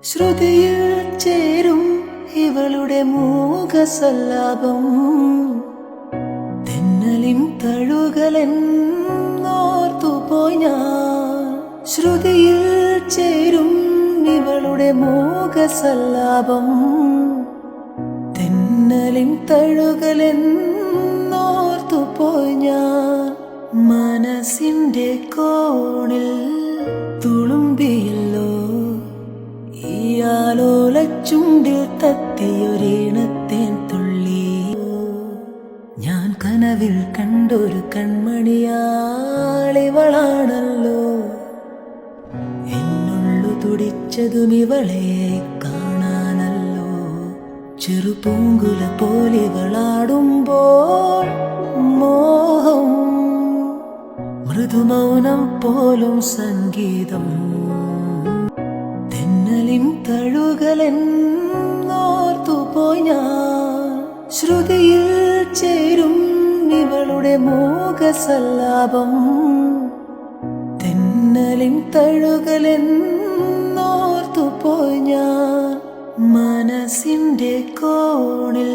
ശ്രുതിയിൽ ചേരും ഇവളുടെ മൂകസല്ലാപം, തെന്നലിൻ തഴുകലെന്നോർത്തുപോയി ഞാൻ. ശ്രുതിയിൽ ചേരും ഇവളുടെ മൂകസല്ലാപം, തെന്നലിൻ തഴുകലെന്നോർത്തുപോയി ഞാൻ. മനസ്സിന്റെ കോണിൽ തുളുമ്പിയല്ലോ ഈയാലോലച്ചുണ്ടിൽ തത്തിയൊരീണത്തേൻ തുള്ളി. ഞാൻ കനവിൽ കണ്ടൊരു കൺമണിയാളിവളാണല്ലോ, എന്നുള്ളു തുടിച്ചതും ഇവളെ കാണാനല്ലോ. ചെറുപൂങ്കുല പോലിവളാടുമ്പോൾ മോഹം, മൃദുമൗനം പോലും സംഗീതം. തെന്നലിൻ തഴുകലെന്നോർത്തുപോയി ഞാൻ. ശ്രുതിയിൽ ചേരും ഇവളുടെ മൂകസല്ലാപം, തെന്നലിൻ തഴുകലെന്നോർത്തുപോയി ഞാൻ. മനസ്സിന്റെ കോണിൽ